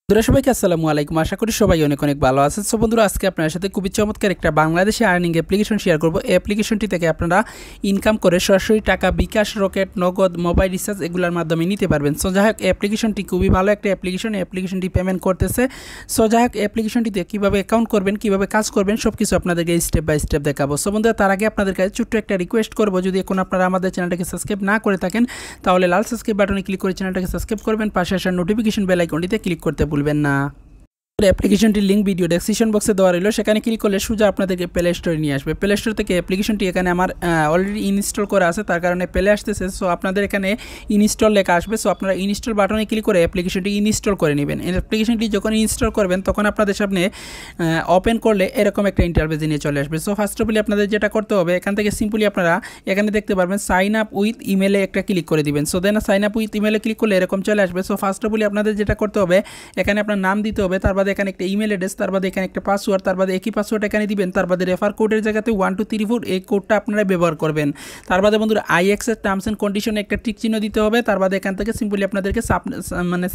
বন্ধুরা সবাইকে আসসালামু আলাইকুম। আশা করি সবাই অনেক অনেক ভালো আছেন। সো বন্ধুরা আজকে আপনাদের সাথে খুবই চমৎকার একটা বাংলাদেশি আর্নিং অ্যাপ্লিকেশন শেয়ার করব। এই অ্যাপ্লিকেশনটি থেকে আপনারা ইনকাম করে সরাসরি টাকা বিকাশ, রকেট, নগদ, মোবাইল রিচার্জ এগুলোর মাধ্যমে নিতে পারবেন। সো যাই হোক অ্যাপ্লিকেশনটি খুবই ভালো একটা অ্যাপ্লিকেশন। অ্যাপ্লিকেশনটি পেমেন্ট করতেছে। সো যাই হোক অ্যাপ্লিকেশনটিতে কীভাবে অ্যাকাউন্ট করবেন, কীভাবে কাজ করবেন সব কিছু আপনাদেরকে স্টেপ বাই স্টেপ দেখাবো। সো বন্ধুরা তার আগে আপনাদের কাছে ছোট্ট একটা রিকোয়েস্ট করবো, যদি এখন আপনারা আমাদের চ্যানেলটাকে সাবস্ক্রাইব না করে থাকেন তাহলে লাল সাবস্ক্রাইব বাটনে ক্লিক করে চ্যানেলটাকে সাবস্ক্রাইব করবেন, পাশে আসা নোটিফিকেশন বেল আইকনটিতে ক্লিক করতে ভুলবেন না। অ্যাপ্লিকেশনটির লিঙ্ক ভিডিও ডেসক্রিপশন বক্সে দেওয়া রইল, সেখানে ক্লিক করলে সোজা আপনাদেরকে প্লে স্টোরে নিয়ে আসবে। প্লে স্টোর থেকে অ্যাপ্লিকেশনটি এখানে আমার অলরেডি ইনস্টল করা আছে, তার কারণে প্লে আসতেছে। সো আপনাদের এখানে ইনস্টল লেখা আসবে। সো আপনারা ইনস্টল বাটনে ক্লিক করে অ্যাপ্লিকেশনটি ইনস্টল করে নেবেন। অ্যাপ্লিকেশনটি যখন ইনস্টল করবেন তখন আপনাদের সামনে ওপেন করলে এরকম একটা ইন্টারফেস নিয়ে চলে আসবে। সো ফার্স্ট অফ অল আপনাদের যেটা করতে হবে, এখান থেকে সিম্পলি আপনারা এখানে দেখতে পারবেন সাইন আপ উইথ ইমেলে একটা ক্লিক করে দিবেন। So then sign up with ইমেলে ক্লিক করলে এরকম চলে আসবে। সো ফার্স্ট অফ অল আপনাদের যেটা করতে হবে, এখানে আপনার নাম দিতে হবে, তার বাদে এখানে একটা ইমেল অ্যাড্রেস, তার বাদে এখানে একটা পাসওয়ার্ড, তার বাদে একই পাসওয়ার্ড এখানে দিবেন, তার বাদে রেফার কোডের জায়গাতে 1234 এই কোডটা আপনারা ব্যবহার করবেন। তার বাদে বন্ধুরা আইএক্স এর টার্মস এন্ড কন্ডিশনে একটা টিক চিহ্ন দিতে হবে। তার বাদে এখান থেকে সিম্পলি আপনাদেরকে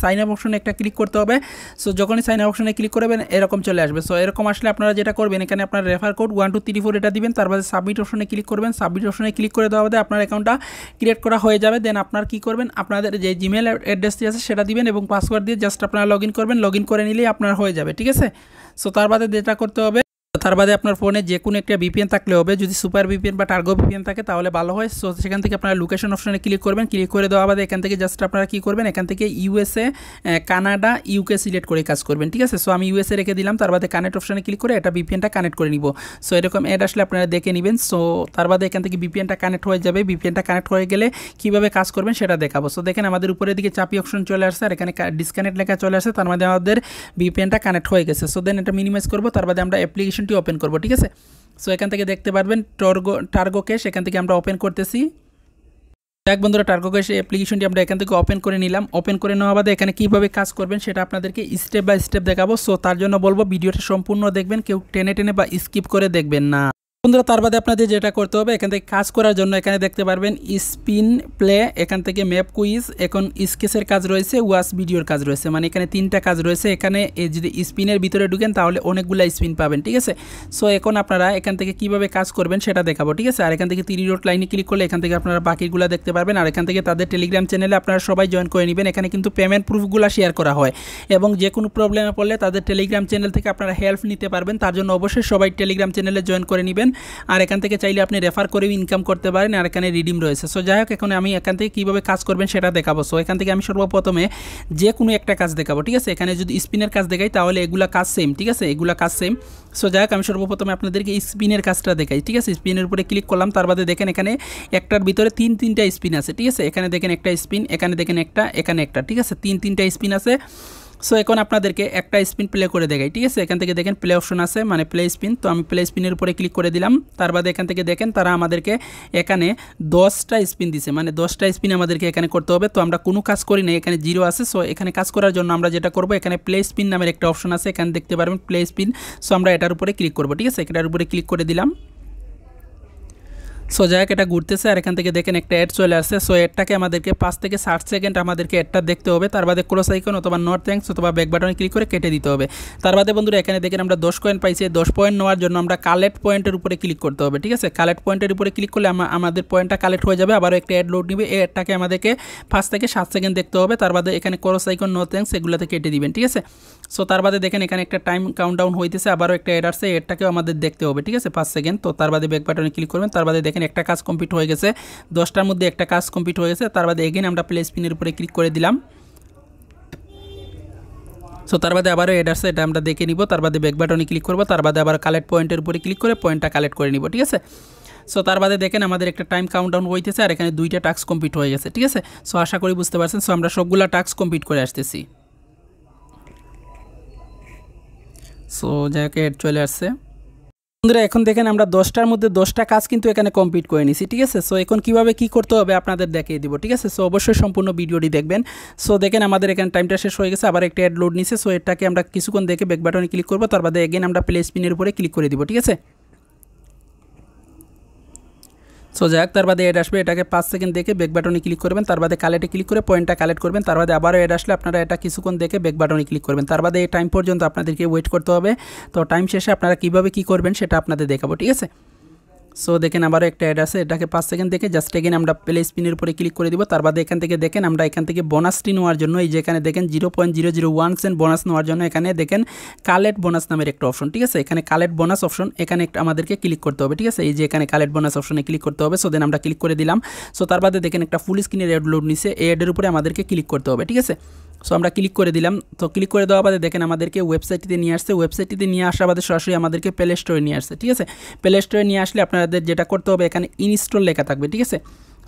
সাইন আপ অপশনে একটা ক্লিক করতে হবে। সো যখনই সাইন আপ অপশনে ক্লিক করবেন এরকম চলে আসবে। সো এরকম আসলে আপনারা যেটা করবেন, এখানে আপনার রেফার কোড 1234 এটা দিবেন, তার বাদে সাবমিট অপশনে ক্লিক করবেন। সাবমিট অপশনে ক্লিক করে দেওয়া বাদে আপনার অ্যাকাউন্টটা ক্রিয়েট করা হয়ে যাবে। দেন আপনার কি করবেন, আপনাদের যে জিমেল অ্যাড্রেসটি আছে সেটা দিবেন এবং পাসওয়ার্ড দিয়ে জাস্ট আপনারা লগ ইন করবেন। লগ ইন করে নিলেই আপনার হয়ে যাবে, ঠিক আছে। সো তার বাদে যেটা করতে হবে, তার বাদে আপনার ফোনে যে কোনো একটা ভিপিএন থাকলে হবে, যদি সুপার ভিপিএন বা টার্গো ভিপিএন থাকে তাহলে ভালো হয়। সো সেখান থেকে আপনারা লোকেশন অপশনে ক্লিক করবেন। ক্লিক করে দেওয়া বাদে এখান থেকে জাস্ট আপনারা কী করবেন, এখান থেকে ইউএসএ, কানাডা, ইউকে সিলেক্ট করে কাজ করবেন, ঠিক আছে। সো আমি ইউএসএ রেখে দিলাম। তার বাদে কানেক্ট অপশনে ক্লিক করে এটা ভিপিএনটা কানেক্ট করে নিব। সো এরকম অ্যাড আসলে আপনারা দেখে নেবেন। সো তার বাদে এখান থেকে ভিপিএনটা কানেক্ট হয়ে যাবে। ভিপিএনটা কানেক্ট হয়ে গেলে কীভাবে কাজ করবেন সেটা দেখাবো। সো দেখেন আমাদের উপরের দিকে চাপি অপশন চলে আসছে আর এখানে ডিসকানেক্ট লেখা চলে আসছে, তার মধ্যে আমাদের ভিপিএনটা কানেক্ট হয়ে গেছে। সো দেন এটা মিনিমাইজ করবো, তার বাদে আমরা অ্যাপ্লিকেশনটি ওপেন করবো, ঠিক আছে। সো এখান থেকে দেখতে পারবেন টার্গো ক্যাশ, এখান থেকে আমরা ওপেন করতেছি। এক বন্ধুরা টার্গো ক্যাশ অ্যাপ্লিকেশনটি আমরা এখান থেকে ওপেন করে নিলাম। ওপেন করে নেওয়া বাদে এখানে কীভাবে কাজ করবেন সেটা আপনাদেরকে স্টেপ বাই স্টেপ দেখাবো। সো তার জন্য বলবো ভিডিওটা সম্পূর্ণ দেখবেন, কেউ টেনে টেনে বা স্কিপ করে দেখবেন না। বন্ধুরা তার বাদে আপনাদের যেটা করতে হবে, এখান থেকে কাজ করার জন্য এখানে দেখতে পারবেন স্পিন প্লে, এখান থেকে ম্যাপ কুইজ, এখন স্কেচের কাজ রয়েছে, ওয়াচ ভিডিওর কাজ রয়েছে, মানে এখানে তিনটা কাজ রয়েছে। এখানে যদি স্পিনের ভিতরে ঢুকেন তাহলে অনেকগুলো স্পিন পাবেন, ঠিক আছে। সো এখন আপনারা এখান থেকে কিভাবে কাজ করবেন সেটা দেখাবো, ঠিক আছে। আর এখান থেকে 3 ডট লাইনে ক্লিক করলে এখান থেকে আপনারা বাকিগুলো দেখতে পারবেন। আর এখান থেকে তাদের টেলিগ্রাম চ্যানেলে আপনারা সবাই জয়েন করে নেবেন। এখানে কিন্তু পেমেন্ট প্রুফগুলো শেয়ার করা হয় এবং যে কোনো প্রবলেমে পড়লে তাদের টেলিগ্রাম চ্যানেল থেকে আপনারা হেল্প নিতে পারবেন। তার জন্য অবশ্যই সবাই টেলিগ্রাম চ্যানেলে জয়েন করে নেবেন। আর এখান থেকে চাইলে আপনি রেফার করেও ইনকাম করতে পারেন। আর এখানে রিডিম রয়েছে। সো যাই হোক এখন আমি এখান থেকে কীভাবে কাজ করবেন সেটা দেখাবো। সো এখান থেকে আমি সর্বপ্রথমে যে কোনো একটা কাজ দেখাবো, ঠিক আছে। এখানে যদি স্পিনের কাজ দেখাই তাহলে এগুলা কাজ সেম, ঠিক আছে, এগুলা কাজ সেম। সো যাই হোক আমি সর্বপ্রথমে আপনাদেরকে স্পিনের কাজটা দেখাই, ঠিক আছে। স্পিনের উপরে ক্লিক করলাম, তার বাদে দেখেন এখানে একটার ভিতরে তিনটা স্পিন আছে, ঠিক আছে। এখানে দেখেন একটা স্পিন, এখানে দেখেন একটা, এখানে একটা, ঠিক আছে, তিনটা স্পিন আছে। সো এখন আপনাদেরকে একটা স্পিন প্লে করে দেখাই, ঠিক আছে। এখান থেকে দেখেন প্লে অপশন আছে, মানে প্লে স্পিন। তো আমি প্লে স্পিনের উপরে ক্লিক করে দিলাম। তার বাদে এখান থেকে দেখেন তারা আমাদেরকে এখানে 10টা স্পিন দিছে, মানে 10টা স্পিন আমাদেরকে এখানে করতে হবে। তো আমরা কোনো কাজ করি না, এখানে 0 আছে। সো এখানে কাজ করার জন্য আমরা যেটা করব, এখানে প্লে স্পিন নামের একটা অপশন আছে, এখানে দেখতে পারবেন প্লে স্পিন। সো আমরা এটার উপরে ক্লিক করব, ঠিক আছে। এটার উপরে ক্লিক করে দিলাম। সো যাই হোক এটা ঘুরতেছে আর এখান থেকে দেখেন একটা অ্যাড চলে আসছে। সো অ্যাডটাকে আমাদেরকে 5 থেকে 60 সেকেন্ড আমাদেরকে অ্যাডটা দেখতে হবে। তার বাদে ক্রস আইকন অথবা নট থ্যাঙ্কস অথবা ব্যাক বাটনে ক্লিক করে কেটে দিতে হবে। তার বাদে বন্ধুরা এখানে দেখেন আমরা 10 কয়েন পাইছি। 10 পয়েন্ট নেওয়ার জন্য আমরা কালেক্ট পয়েন্টের উপরে ক্লিক করতে হবে, ঠিক আছে। কালেক্ট পয়েন্টের উপরে ক্লিক করলে আমাদের পয়েন্টটা কালেক্ট হয়ে যাবে। আবারও একটা অ্যাড লোড নেবে, এই অ্যাডটাকে আমাদেরকে 5 থেকে 7 সেকেন্ড দেখতে হবে। তার বাদে এখানে ক্রস আইকন নো থ্যাঙ্কস এগুলোতে কেটে দিবেন, ঠিক আছে। সো তার বাদে দেখেন এখানে একটা টাইম কাউন্টডাউন হইতেছে, আবারও একটা অ্যাড আসছে, অ্যাডটাকেও আমাদের দেখতে হবে, ঠিক আছে, 5 সেকেন্ড। তো তার বাদে ব্যাক বাটনে ক্লিক করবেন। তার বাদে দেখেন একটা কাজ কমপ্লিট হয়ে গেছে, 10টার মধ্যে একটা কাজ কমপ্লিট হয়ে গেছে। তার বাদে এগেইন আমরা প্লে স্পিনের উপরে ক্লিক করে দিলাম। সো তার বাদে আবারও অ্যাড আসছে, এটা আমরা দেখে নিব। তার বাদে ব্যাক বাটনে ক্লিক করব। তার বাদে আবার কালেক্ট পয়েন্টের উপরে ক্লিক করে পয়েন্টটা কালেক্ট করে নিব, ঠিক আছে। সো তার বাদে দেখেন আমাদের একটা টাইম কাউন্টডাউন হইতেছে আর এখানে 2টা টাস্ক কমপ্লিট হয়ে গেছে, ঠিক আছে। সো আশা করি বুঝতে পারছেন। সো আমরা সবগুলা টাস্ক কমপ্লিট করে আসতেছি। সো যাই হোক অ্যাড চলে আসছে। বন্ধুরা এখন দেখেন আমরা 10টার মধ্যে 10টা কাজ কিন্তু এখানে কমপ্লিট করে নিছি, ঠিক আছে। সো এখন কিভাবে কি করতে হবে আপনাদের দেখিয়ে দিব, ঠিক আছে। সো অবশ্যই সম্পূর্ণ ভিডিওটি দেখবেন। সো দেখেন আমাদের এখানে টাইমটা শেষ হয়ে গেছে, আবার একটা অ্যাড লোড নিছে। সো এটাকে আমরা কিছুক্ষণ দেখে ব্যাক বাটনে ক্লিক করব। তার বাদে এগেইন আমরা প্লে স্পিনের উপরে ক্লিক করে দিব, ঠিক আছে। সো যাক তার বাদে অ্যাড আসবে, এটাকে 5 সেকেন্ড দেখে ব্যাক বাটনে ক্লিক করবেন, তার বাদে কালেক্টে ক্লিক করে পয়েন্টটা কালেক্ট করবেন, তার বাদে আবারও অ্যাড আসলে আপনারা এটা কিছুক্ষণ দেখে ব্যাক বাটনে ক্লিক করবেন, তার বাদে এই টাইম পর্যন্ত আপনাদেরকে ওয়েট করতে হবে। তো টাইম শেষে আপনারা কীভাবে কী করবেন সেটা আপনাদের দেখাবো, ঠিক আছে। সো দেখেন আবারও একটা অ্যাড আছে, এটাকে 5 সেকেন্ড দেখে জাস্ট এগেন আমরা প্লে স্পিনের উপরে ক্লিক করে দিব। তার বাদে এখান থেকে দেখেন আমরা এখান থেকে বোনাসটি নেওয়ার জন্য এই যে এখানে দেখেন 0.001 সেন্ট বোনাস নেওয়ার জন্য এখানে দেখেন কালেক্ট বোনাস নামের একটা অপশন, ঠিক আছে। এখানে কালেক্ট বোনাস অপশন এখানে একটা আমাদেরকে ক্লিক করতে হবে, ঠিক আছে। এই যে এখানে কালেক্ট বোনাস অপশনে ক্লিক করতে হবে। সো দেন আমরা ক্লিক করে দিলাম। সো তার বাদে দেখেন একটা ফুল স্ক্রিনের অ্যাড লোড নিছে, এই অ্যাডের উপরে আমাদেরকে ক্লিক করতে হবে, ঠিক আছে। সো আমরা ক্লিক করে দিলাম। তো ক্লিক করে দেওয়া বাদে দেখেন আমাদেরকে ওয়েবসাইটটিতে নিয়ে আসছে, ওয়েবসাইটটিতে নিয়ে আসা বাদে সরাসরি আমাদেরকে প্লে স্টোরে নিয়ে আসছে, ঠিক আছে। প্লে স্টোরে নিয়ে আসলে আপনাদের যেটা করতে হবে এখানে ইনস্টল লেখা থাকবে, ঠিক আছে।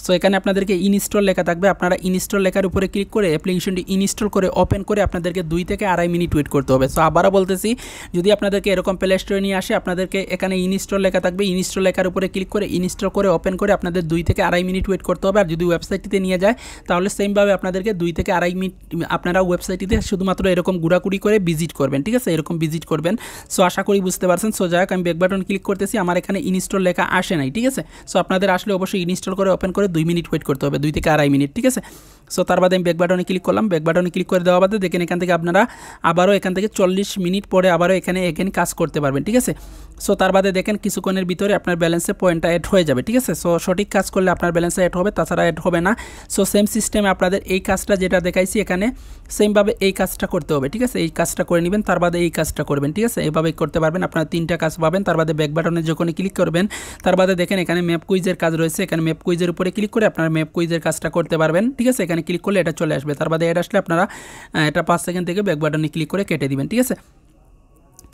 সো এখানে আপনাদেরকে ইনস্টল লেখা থাকবে, আপনারা ইনস্টল লেখার উপরে ক্লিক করে অ্যাপ্লিকেশনটি ইনস্টল করে ওপেন করে আপনাদেরকে 2 থেকে 2.5 মিনিট ওয়েট করতে হবে। সো আবারও বলতেছি, যদি আপনাদেরকে এরকম প্লে স্টোরে নিয়ে আসে আপনাদেরকে এখানে ইনস্টল লেখা থাকবে, ইনস্টল লেখার উপরে ক্লিক করে ইনস্টল করে ওপেন করে আপনাদের 2 থেকে 2.5 মিনিট ওয়েট করতে হবে। আর যদি ওয়েবসাইটটিতে নিয়ে যায় তাহলে সেমভাবে আপনাদেরকে 2 থেকে 2.5 মিনিট আপনারা ওয়েবসাইটটিতে শুধুমাত্র এরকম ঘোরাঘুরি করে ভিজিট করবেন, ঠিক আছে, এরকম ভিজিট করবেন। সো আশা করি বুঝতে পারছেন। সো যাই হোক আমি ব্যাক বাটন ক্লিক করতেছি, আমার এখানে ইনস্টল লেখা আসে নাই, ঠিক আছে। সো আপনাদের আসলে অবশ্যই ইনস্টল করে ওপেন করে 2 মিনিট ওয়েট করতে হবে, 2 থেকে 2.5 মিনিট, ঠিক আছে। সো তার বাদে আমি ব্যাক বাটনে ক্লিক করলাম, ব্যাক বাটনে ক্লিক করে দেওয়া বাদে দেখেন এখান থেকে আপনারা আবারও এখান থেকে 40 মিনিট পরে আবারও এখানে কাজ করতে পারবেন, ঠিক আছে। সো তার বাদে দেখেন কিছুক্ষণের ভিতরে আপনার ব্যালেন্সে পয়েন্টটা অ্যাড হয়ে যাবে, ঠিক আছে। সো সঠিক কাজ করলে আপনার ব্যালেন্সে অ্যাড হবে, তাছাড়া অ্যাড হবে না। সো সেম সিস্টেমে আপনাদের এই কাজটা যেটা দেখাইছি এখানে সেমভাবে এই কাজটা করতে হবে, ঠিক আছে। এই কাজটা করে নেবেন, তার বাদে এই কাজটা করবেন, ঠিক আছে। এইভাবেই করতে পারবেন, আপনারা 3টা কাজ পাবেন। তার বাদে ব্যাক বাটনে যখন ক্লিক করবেন তার বাদে দেখেন এখানে ম্যাপ কুইজের কাজ রয়েছে, এখানে ম্যাপ কুইজের উপরে ক্লিক করে আপনারা ম্যাপ কুইজের কাজটা করতে পারবেন, ঠিক আছে। এখানে ক্লিক করলে এটা চলে আসবে, তার বাদে এটা আসলে আপনারা এটা 5 সেকেন্ড থেকে ব্যাক বাটনে ক্লিক করে কেটে দিবেন, ঠিক আছে।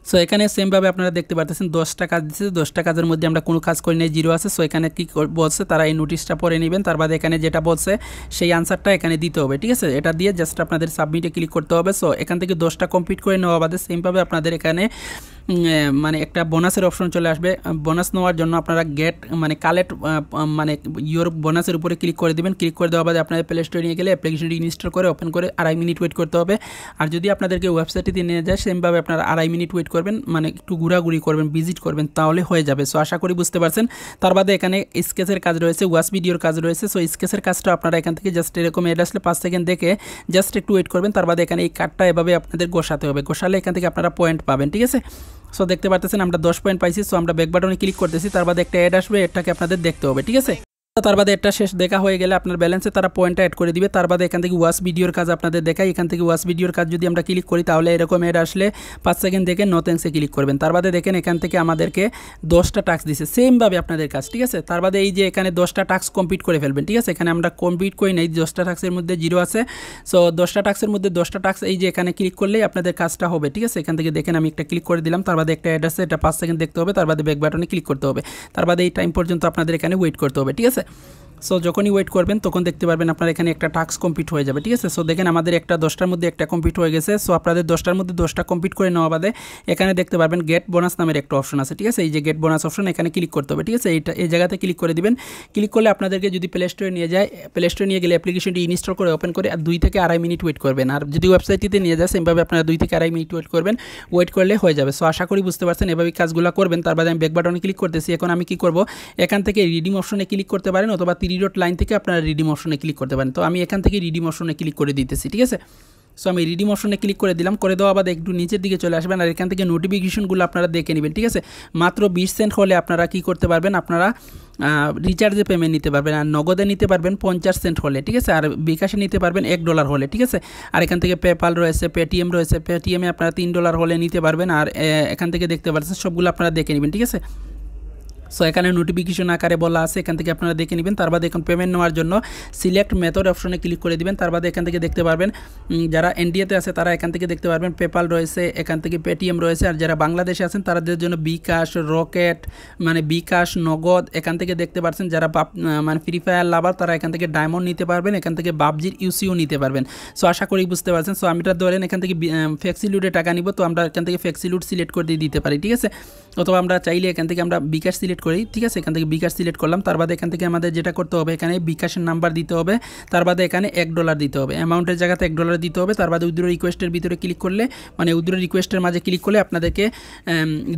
সো এখানে সেমভাবে আপনারা দেখতে পাচ্ছেন 10টা কাজ দিচ্ছে, 10টা কাজের মধ্যে আমরা কোনো কাজ করি নাই, 0 আছে। সো এখানে কি বলছে তারা এই নোটিশটা পড়ে নেবেন, তার বাদে এখানে যেটা বলছে সেই আনসারটা এখানে দিতে হবে, ঠিক আছে। এটা দিয়ে জাস্ট আপনাদের সাবমিটে ক্লিক করতে হবে। সো এখান থেকে 10টা কমপ্লিট করে নেওয়া বাদে সেমভাবে আপনাদের এখানে মানে একটা বোনাসের অপশন চলে আসবে। বোনাস নেওয়ার জন্য আপনারা গেট মানে কালেক্ট মানে ইয়োর বোনাসের উপরে ক্লিক করে দেবেন। ক্লিক করে দেওয়া বাদে আপনাদের প্লে স্টোরে নিয়ে গেলে অ্যাপ্লিকেশনটি ইনস্টল করে ওপেন করে 2.5 মিনিট ওয়েট করতে হবে। আর যদি আপনাদেরকে ওয়েবসাইটটিতে নিয়ে যায় সেমভাবে আপনারা 2.5 মিনিট ওয়েট করবেন, মানে একটু ঘোরাঘুরি করবেন, ভিজিট করবেন, তাহলে হয়ে যাবে। সো আশা করি বুঝতে পারছেন। তার বাদে এখানে স্কেচের কাজ রয়েছে, ওয়াচ ভিডিওর কাজ রয়েছে। সো স্কেচের কাজটা আপনারা এখান থেকে জাস্ট এরকম এড আসলে 5 সেকেন্ড দেখে জাস্ট একটু ওয়েট করবেন, তার বাদে এখানে এই কার্ডটা এভাবে আপনাদের গোসাতে হবে, গোসালে এখান থেকে আপনারা পয়েন্ট পাবেন, ঠিক আছে। সো দেখতে পাচ্ছেন আমরা 10 পয়েন্ট পাইছি। সো আমরা ব্যাক বাটনে ক্লিক করতেছি, তার বাদে একটা অ্যাড আসবে, এটাকে আপনাদের দেখতে হবে, ঠিক আছে। তার বাদে এটা শেষ দেখা হয়ে গেলে আপনার ব্যালেন্সে তারা পয়েন্টটা অ্যাড করে দিবে। তার বাদে এখান থেকে ওয়াচ ভিডিওর কাজ আপনাদের দেখায়, এখান থেকে ওয়াচ ভিডিওর কাজ যদি আমরা ক্লিক করি তাহলে এরকম অ্যাড আসলে 5 সেকেন্ড দেখে নো থ্যাঙ্কসে ক্লিক করবেন। তার বাদে দেখেন এখান থেকে আমাদেরকে 10টা টাস্ক দিছে, সেমভাবে আপনাদের কাজ, ঠিক আছে। তার বাদে এই যে এখানে 10টা টাস্ক কমপ্লিট করে ফেলবেন, ঠিক আছে। এখানে আমরা কমপ্লিট করি নাই, 10টা টাস্কের মধ্যে 0 আছে। সো 10টা টাস্কের মধ্যে 10টা টাস্ক এই যে এখানে ক্লিক করলেই আপনাদের কাজটা হবে, ঠিক আছে। এখান থেকে দেখেন আমি একটা ক্লিক করে দিলাম, তার বাদে একটা অ্যাড আছে, এটা 5 সেকেন্ড দেখতে হবে, তার বাদে ব্যাক বাটনে ক্লিক করতে হবে, তার বাদে এই টাইম পর্যন্ত আপনাদের এখানে ওয়েট করতে হবে, ঠিক আছে। সো যখনই ওয়েট করবেন তখন দেখতে পারবেন আপনার এখানে একটা টাস্ক কমপ্লিট হয়ে যাবে, ঠিক আছে। সো দেখেন আমাদের একটা 10টার মধ্যে একটা কমপ্লিট হয়ে গেছে। সো আপনাদের 10টার মধ্যে 10টা কমপ্লিট করে নেওয়া বাদে এখানে দেখতে পারবেন গেট বোনাস নামের একটা অপশন আছে, ঠিক আছে। এই যে গেট বোনাস অপশন এখানে ক্লিক করতে হবে, ঠিক আছে। এই জায়গাতে ক্লিক করে দিবেন। ক্লিক করলে আপনাদেরকে যদি প্লে স্টোরে নিয়ে যায়, প্লে স্টোরে নিয়ে গেলে অ্যাপ্লিকেশনটি ইনস্টল করে ওপেন করে আর 2 থেকে 2.5 মিনিট ওয়েট করবেন। আর যদি ওয়েবসাইটটিতে নিয়ে যায় সেমভাবে আপনারা 2 থেকে 2.5 মিনিট ওয়েট করবেন, ওয়েট করলে হয়ে যাবে। সো আশা করি বুঝতে পারছেন, এভাবে কাজগুলো করবেন। তার বাদে আমি ব্যাক বাটনে ক্লিক করতেছি। এখন আমি কি করব, এখান থেকে রিডিম অপশনে ক্লিক করতে পারেন অথবা 3 ডট লাইন থেকে আপনারা রিডিম অপশনে ক্লিক করতে পারেন। তো আমি এখান থেকে রিডিম অপশনে ক্লিক করে দিতেছি, ঠিক আছে। সো আমি রিডিম অপশনে ক্লিক করে দিলাম, করে দেওয়া বাদে একটু নিচের দিকে চলে আসবেন আর এখান থেকে নোটিফিকেশনগুলো আপনারা দেখে নেবেন, ঠিক আছে। মাত্র 20 সেন্ট হলে আপনারা কি করতে পারবেন, আপনারা রিচার্জে পেমেন্ট নিতে পারবেন, আর নগদে নিতে পারবেন 50 সেন্ট হলে, ঠিক আছে। আর বিকাশে নিতে পারবেন $1 হলে, ঠিক আছে। আর এখান থেকে পেপাল রয়েছে, পেটিএম রয়েছে, পেটিএমে আপনারা $3 হলে নিতে পারবেন। আর এখান থেকে দেখতে পাচ্ছেন সবগুলো আপনারা দেখে নেবেন, ঠিক আছে। সো এখানে নোটিফিকেশন আকারে বলা আছে, এখান থেকে আপনারা দেখে নেবেন। তার বাদে এখন পেমেন্ট নেওয়ার জন্য সিলেক্ট মেথড অপশনে ক্লিক করে দিবেন। তার বাদে এখান থেকে দেখতে পারবেন যারা ইন্ডিয়াতে আছে তারা এখান থেকে দেখতে পারবেন পেপাল রয়েছে, এখান থেকে পেটিএম রয়েছে। আর যারা বাংলাদেশে আছেন তাদের জন্য bKash, রকেট মানে bKash, নগদ এখান থেকে দেখতে পাচ্ছেন। যারা মানে ফ্রি ফায়ার লাভার তারা এখান থেকে ডায়মন্ড নিতে পারবেন, এখান থেকে পাবজির ইউসিও নিতে পারবেন। সো আশা করি বুঝতে পারছেন। সো আমি ধরেন এখান থেকে ফ্লেক্সিলুডে টাকা নিব, তো আমরা এখান থেকে ফ্লেক্সিলুড সিলেক্ট করে দিতে পারি, ঠিক আছে। অথবা আমরা চাইলে এখান থেকে আমরা bKash সিলেক্ট সিলেক্ট করি, ঠিক আছে। এখান থেকে bKash সিলেক্ট করলাম, তার বাদে এখান থেকে আমাদের যেটা করতে হবে এখানে bKashের নাম্বার দিতে হবে, তার বাদে এখানে $1 দিতে হবে, অ্যামাউন্টের জায়গাতে $1 দিতে হবে। তার বাদে উইথড্র রিকোয়েস্টের ভিতরে ক্লিক করলে মানে উইথড্র রিকোয়েস্টের মাঝে ক্লিক করলে আপনাদেরকে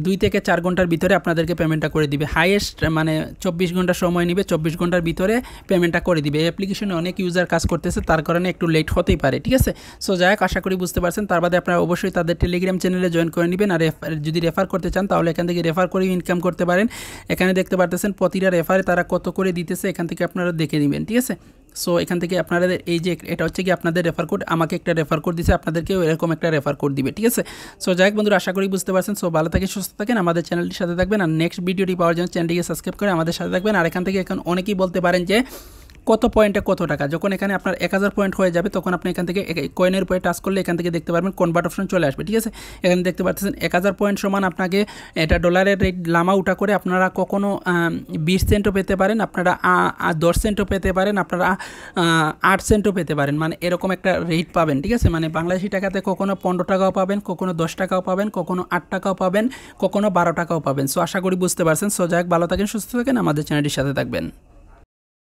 2 থেকে 4 ঘন্টার ভিতরে আপনাদেরকে পেমেন্টটা করে দিবে। হাইয়েস্ট মানে 24 ঘন্টা সময় নেবে, 24 ঘন্টার ভিতরে পেমেন্টটা করে দিবে। এই অ্যাপ্লিকেশনে অনেক ইউজার কাজ করতেছে, তার কারণে একটু লেট হতেই পারে, ঠিক আছে। সো যাই হোক, আশা করি বুঝতে পারছেন। তার বাদে আপনারা অবশ্যই তাদের টেলিগ্রাম চ্যানেলে জয়েন করে নেবেন। আর যদি রেফার করতে চান তাহলে এখান থেকে রেফার করে ইনকাম করতে পারেন। এখানে দেখতে পারতেছেন প্রতিটা রেফারে তারা কত করে দিতেছে, এখান থেকে আপনারা দেখে নেবেন, ঠিক আছে। সো এখান থেকে আপনারা এই যে এটা হচ্ছে কি আপনাদের রেফার কোড, আমাকে একটা রেফার কোড দিচ্ছে, আপনাদেরকেও এরকম একটা রেফার কোড দিবে, ঠিক আছে। সো যাই হোক বন্ধুরা, আশা করি বুঝতে পারছেন। সো ভালো থাকেন, সুস্থ থাকেন, আমাদের চ্যানেলটির সাথে থাকবেন। আর নেক্সট ভিডিওটি পাওয়ার জন্য চ্যানেলটিকে সাবস্ক্রাইব করে আমাদের সাথে থাকবেন। আর এখান থেকে এখন অনেকেই বলতে পারেন যে কত পয়েন্টে কত টাকা, যখন এখানে আপনার 1000 পয়েন্ট হয়ে যাবে তখন আপনি এখান থেকে কয়েনের উপরে টাচ করলে এখান থেকে দেখতে পারবেন কনভার্ট অপশন চলে আসবে, ঠিক আছে। এখানে দেখতে পাচ্ছেন 1000 পয়েন্ট সমান আপনাকে এটা ডলারের রেট লামা উঠা করে আপনারা কখনো 20 সেন্টও পেতে পারেন, আপনারা 10 সেন্টও পেতে পারেন, আপনারা 8 সেন্টও পেতে পারেন, মানে এরকম একটা রেট পাবেন, ঠিক আছে। মানে বাংলাদেশি টাকাতে কখনো 15 টাকাও পাবেন, কখনো 10 টাকাও পাবেন, কখনো 8 টাকাও পাবেন, কখনো 12 টাকাও পাবেন। সো আশা করি বুঝতে পারছেন। সো যাই হোক, ভালো থাকেন, সুস্থ থাকেন, আমাদের চ্যানেলটির সাথে থাকবেন।